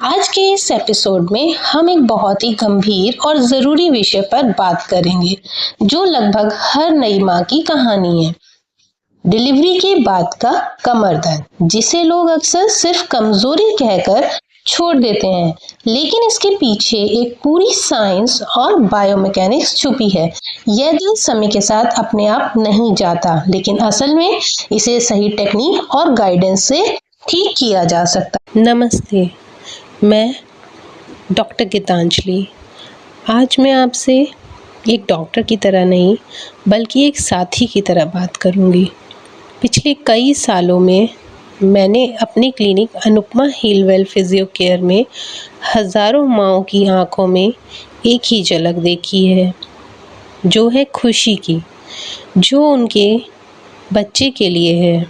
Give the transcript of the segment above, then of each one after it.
आज के इस एपिसोड में हम एक बहुत ही गंभीर और ज़रूरी विषय पर बात करेंगे जो लगभग हर नई माँ की कहानी है। डिलीवरी के बाद का कमर दर्द, जिसे लोग अक्सर सिर्फ कमजोरी कहकर छोड़ देते हैं, लेकिन इसके पीछे एक पूरी साइंस और बायोमैकेनिक्स छुपी है। यह दर्द समय के साथ अपने आप नहीं जाता, लेकिन असल में इसे सही टेक्निक और गाइडेंस से ठीक किया जा सकता। नमस्ते, मैं डॉक्टर गीतांजलि। आज मैं आपसे एक डॉक्टर की तरह नहीं बल्कि एक साथी की तरह बात करूंगी। पिछले कई सालों में मैंने अपनी clinic Anupama Healwell physio care में हज़ारों माँओं की आंखों में एक ही झलक देखी है, जो है खुशी की, जो उनके बच्चे के लिए है,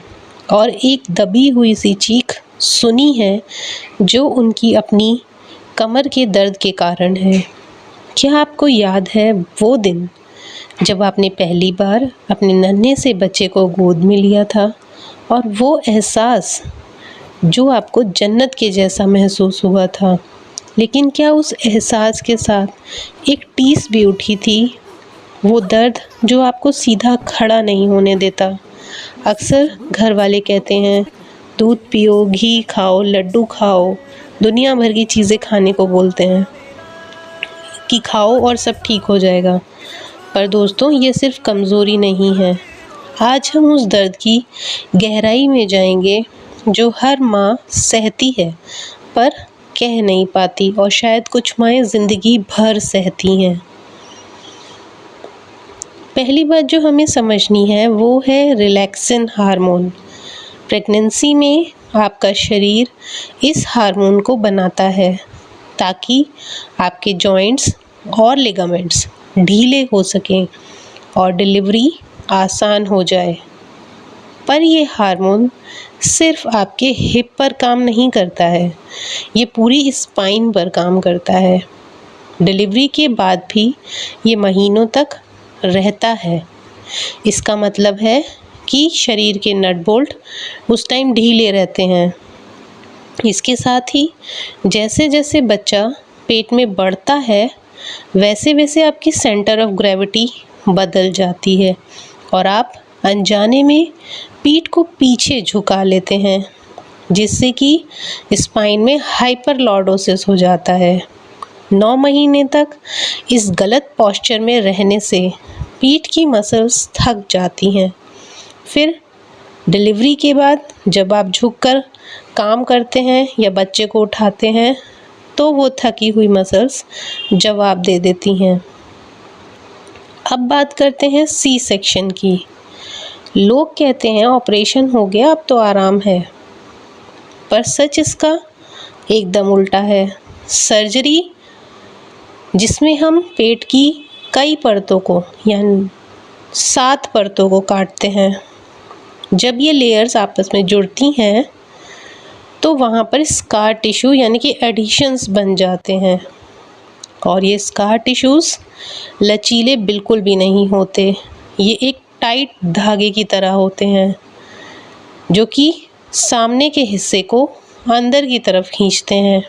और एक दबी हुई सी चीख सुनी है जो उनकी अपनी कमर के दर्द के कारण है। क्या आपको याद है वो दिन जब आपने पहली बार अपने नन्हे से बच्चे को गोद में लिया था और वो एहसास जो आपको जन्नत के जैसा महसूस हुआ था? लेकिन क्या उस एहसास के साथ एक टीस भी उठी थी? वो दर्द जो आपको सीधा खड़ा नहीं होने देता। अक्सर घर वाले कहते हैं दूध पियो, घी खाओ, लड्डू खाओ, दुनिया भर की चीज़ें खाने को बोलते हैं कि खाओ और सब ठीक हो जाएगा। पर दोस्तों, ये सिर्फ कमज़ोरी नहीं है। आज हम उस दर्द की गहराई में जाएंगे जो हर माँ सहती है पर कह नहीं पाती, और शायद कुछ माएँ ज़िंदगी भर सहती हैं। पहली बात जो हमें समझनी है वो है रिलैक्सिन हार्मोन। प्रेगनेंसी में आपका शरीर इस हार्मोन को बनाता है ताकि आपके जॉइंट्स और लिगामेंट्स ढीले हो सकें और डिलीवरी आसान हो जाए। पर ये हार्मोन सिर्फ आपके हिप पर काम नहीं करता है, ये पूरी स्पाइन पर काम करता है। डिलीवरी के बाद भी ये महीनों तक रहता है। इसका मतलब है कि शरीर के नट बोल्ट उस टाइम ढीले रहते हैं। इसके साथ ही जैसे जैसे बच्चा पेट में बढ़ता है वैसे वैसे आपकी सेंटर ऑफ ग्रेविटी बदल जाती है और आप अनजाने में पीठ को पीछे झुका लेते हैं, जिससे कि स्पाइन में हाइपरलॉर्डोसिस हो जाता है। 9 महीने तक इस गलत पोस्चर में रहने से पीठ की मसल्स थक जाती हैं। फिर डिलीवरी के बाद जब आप झुककर काम करते हैं या बच्चे को उठाते हैं तो वो थकी हुई मसल्स जवाब दे देती हैं। अब बात करते हैं सी सेक्शन की। लोग कहते हैं ऑपरेशन हो गया, अब तो आराम है, पर सच इसका एकदम उल्टा है। सर्जरी, जिसमें हम पेट की कई परतों को यानी 7 परतों को काटते हैं, जब ये लेयर्स आपस में जुड़ती हैं तो वहाँ पर स्कार टिश्यू यानी कि एडिशंस बन जाते हैं, और ये स्कार टिश्यूज़ लचीले बिल्कुल भी नहीं होते। ये एक टाइट धागे की तरह होते हैं जो कि सामने के हिस्से को अंदर की तरफ खींचते हैं।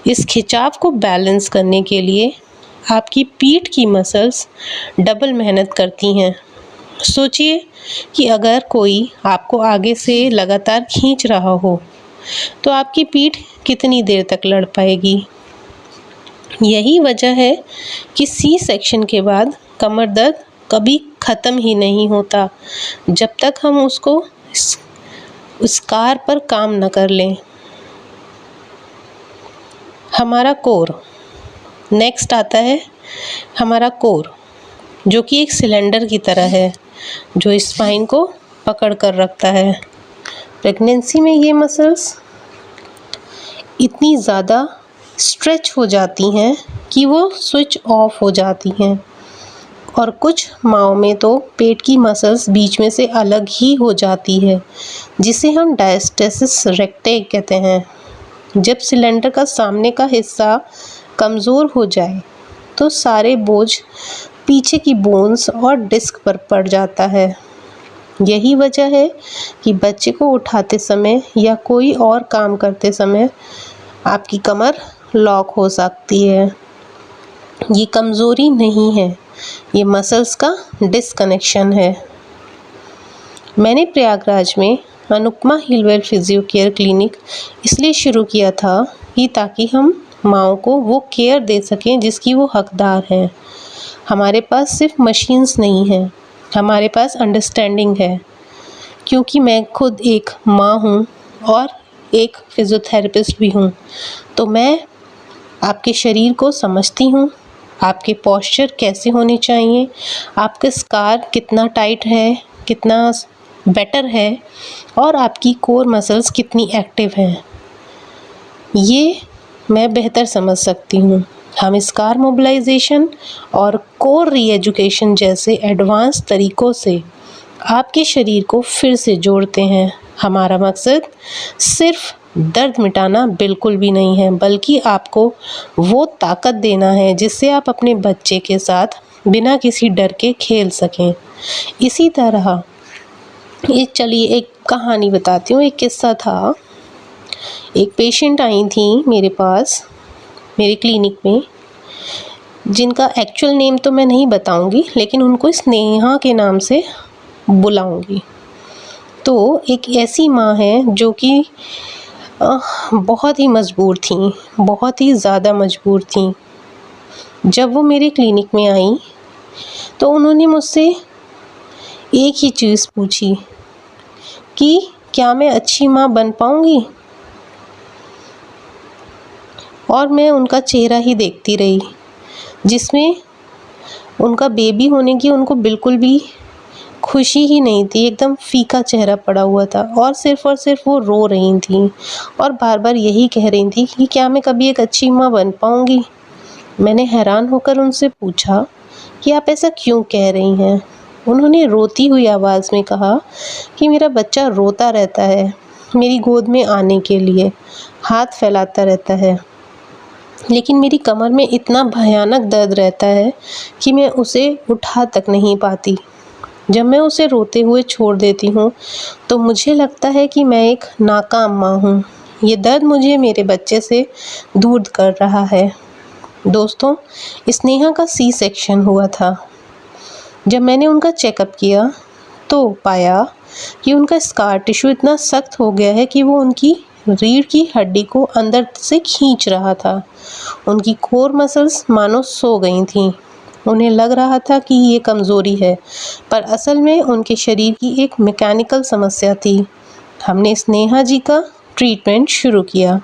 इस खिंचाव को बैलेंस करने के लिए आपकी पीठ की मसल्स डबल मेहनत करती हैं। सोचिए कि अगर कोई आपको आगे से लगातार खींच रहा हो तो आपकी पीठ कितनी देर तक लड़ पाएगी। यही वजह है कि सी सेक्शन के बाद कमर दर्द कभी ख़त्म ही नहीं होता जब तक हम उसको स्कार पर काम न कर लें। हमारा कोर, नेक्स्ट आता है हमारा कोर, जो कि एक सिलेंडर की तरह है जो स्पाइन को पकड़ कर रखता है। प्रेगनेंसी में ये मसल्स इतनी ज़्यादा स्ट्रेच हो जाती हैं कि वो स्विच ऑफ हो जाती हैं, और कुछ माँओं में तो पेट की मसल्स बीच में से अलग ही हो जाती है, जिसे हम डायस्टेसिस रेक्टे कहते हैं। जब सिलेंडर का सामने का हिस्सा कमज़ोर हो जाए तो सारे बोझ पीछे की बोन्स और डिस्क पर पड़ जाता है। यही वजह है कि बच्चे को उठाते समय या कोई और काम करते समय आपकी कमर लॉक हो सकती है। ये कमज़ोरी नहीं है, ये मसल्स का डिसकनेक्शन है। मैंने प्रयागराज में अनुपमा हिलवेल फिजियो केयर क्लिनिक इसलिए शुरू किया था कि ताकि हम माँओं को वो केयर दे सकें जिसकी वो हकदार हैं। हमारे पास सिर्फ मशीन्स नहीं हैं, हमारे पास अंडरस्टैंडिंग है। क्योंकि मैं खुद एक माँ हूँ और एक फिजियोथेरेपिस्ट भी हूँ, तो मैं आपके शरीर को समझती हूँ, आपके पोस्चर कैसे होने चाहिए, आपका स्कार कितना टाइट है, कितना बेटर है और आपकी कोर मसल्स कितनी एक्टिव हैं, ये मैं बेहतर समझ सकती हूँ। हम स्कार मोबिलाइजेशन और कोर रीएजुकेशन जैसे एडवांस तरीक़ों से आपके शरीर को फिर से जोड़ते हैं। हमारा मकसद सिर्फ दर्द मिटाना बिल्कुल भी नहीं है, बल्कि आपको वो ताकत देना है जिससे आप अपने बच्चे के साथ बिना किसी डर के खेल सकें। इसी तरह चलिए एक कहानी बताती हूँ। एक किस्सा था। एक पेशेंट आई थी मेरे पास, मेरे क्लिनिक में, जिनका एक्चुअल नेम तो मैं नहीं बताऊंगी, लेकिन उनको स्नेहा के नाम से बुलाऊंगी। तो एक ऐसी माँ है जो कि बहुत ही मजबूर थी, बहुत ही ज़्यादा मजबूर थी। जब वो मेरे क्लिनिक में आई तो उन्होंने मुझसे एक ही चीज़ पूछी कि क्या मैं अच्छी माँ बन पाऊंगी। और मैं उनका चेहरा ही देखती रही, जिसमें उनका बेबी होने की उनको बिल्कुल भी खुशी ही नहीं थी। एकदम फीका चेहरा पड़ा हुआ था और सिर्फ वो रो रही थी और बार बार यही कह रही थी कि क्या मैं कभी एक अच्छी माँ बन पाऊंगी। मैंने हैरान होकर उनसे पूछा कि आप ऐसा क्यों कह रही हैं। उन्होंने रोती हुई आवाज़ में कहा कि मेरा बच्चा रोता रहता है, मेरी गोद में आने के लिए हाथ फैलाता रहता है, लेकिन मेरी कमर में इतना भयानक दर्द रहता है कि मैं उसे उठा तक नहीं पाती। जब मैं उसे रोते हुए छोड़ देती हूँ तो मुझे लगता है कि मैं एक नाकाम माँ हूँ। ये दर्द मुझे मेरे बच्चे से दूर कर रहा है। दोस्तों, स्नेहा का सी सेक्शन हुआ था। जब मैंने उनका चेकअप किया तो पाया कि उनका स्कार टिश्यू इतना सख्त हो गया है कि वो उनकी रीढ़ की हड्डी को अंदर से खींच रहा था। उनकी कोर मसल्स मानो सो गई थीं। उन्हें लग रहा था कि ये कमज़ोरी है, पर असल में उनके शरीर की एक मैकेनिकल समस्या थी। हमने स्नेहा जी का ट्रीटमेंट शुरू किया।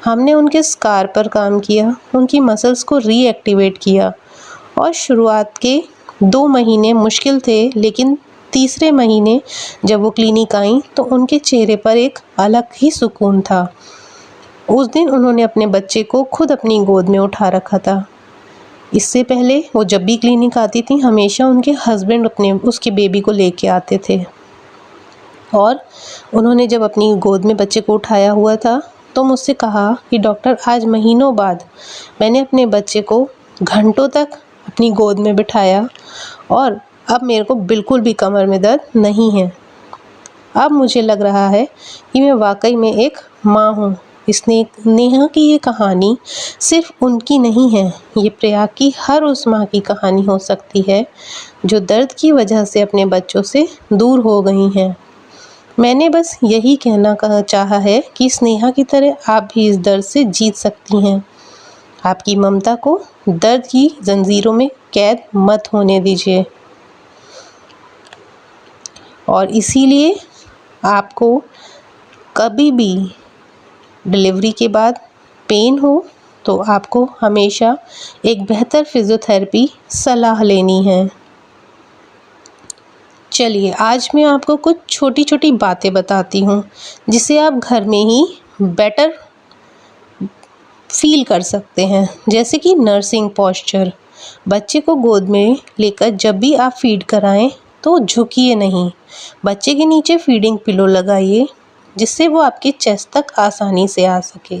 हमने उनके स्कार पर काम किया, उनकी मसल्स को रीएक्टिवेट किया और शुरुआत के 2 महीने मुश्किल थे, लेकिन तीसरे महीने जब वो क्लिनिक आई तो उनके चेहरे पर एक अलग ही सुकून था। उस दिन उन्होंने अपने बच्चे को खुद अपनी गोद में उठा रखा था। इससे पहले वो जब भी क्लिनिक आती थी हमेशा उनके हस्बैंड उसके बेबी को लेके आते थे। और उन्होंने जब अपनी गोद में बच्चे को उठाया हुआ था तो मुझसे कहा कि डॉक्टर, आज महीनों बाद मैंने अपने बच्चे को घंटों तक अपनी गोद में बिठाया और अब मेरे को बिल्कुल भी कमर में दर्द नहीं है। अब मुझे लग रहा है कि मैं वाकई में एक माँ हूँ। नेहा की ये कहानी सिर्फ उनकी नहीं है, ये प्रयाग की हर उस माँ की कहानी हो सकती है जो दर्द की वजह से अपने बच्चों से दूर हो गई हैं। मैंने बस यही कहना चाहा है कि स्नेहा की तरह आप भी इस दर्द से जीत सकती हैं। आपकी ममता को दर्द की जंजीरों में कैद मत होने दीजिए। और इसीलिए आपको कभी भी डिलीवरी के बाद पेन हो तो आपको हमेशा एक बेहतर फिजियोथेरेपी सलाह लेनी है। चलिए आज मैं आपको कुछ छोटी छोटी बातें बताती हूँ जिसे आप घर में ही बेटर फील कर सकते हैं। जैसे कि नर्सिंग पोस्चर। बच्चे को गोद में लेकर जब भी आप फीड कराएं तो झुकिए नहीं। बच्चे के नीचे फीडिंग पिलो लगाइए जिससे वो आपके चेस्ट तक आसानी से आ सके।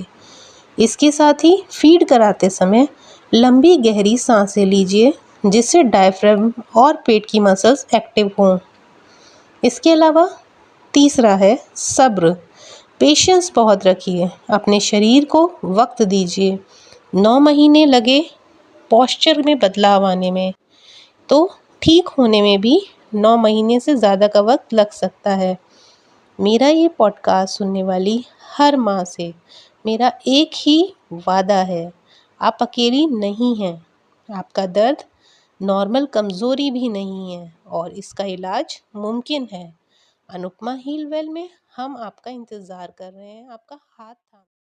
इसके साथ ही फीड कराते समय लंबी गहरी सांसें लीजिए जिससे डायफ्राम और पेट की मसल्स एक्टिव हों। इसके अलावा तीसरा है सब्र। पेशेंस बहुत रखिए, अपने शरीर को वक्त दीजिए। 9 महीने लगे पोस्चर में बदलाव आने में, तो ठीक होने में भी 9 महीने से ज़्यादा का वक्त लग सकता है। मेरा ये पॉडकास्ट सुनने वाली हर माँ से मेरा एक ही वादा है, आप अकेली नहीं हैं। आपका दर्द नॉर्मल कमज़ोरी भी नहीं है और इसका इलाज मुमकिन है। अनुपमा हील वेल में हम आपका इंतज़ार कर रहे हैं, आपका हाथ थाम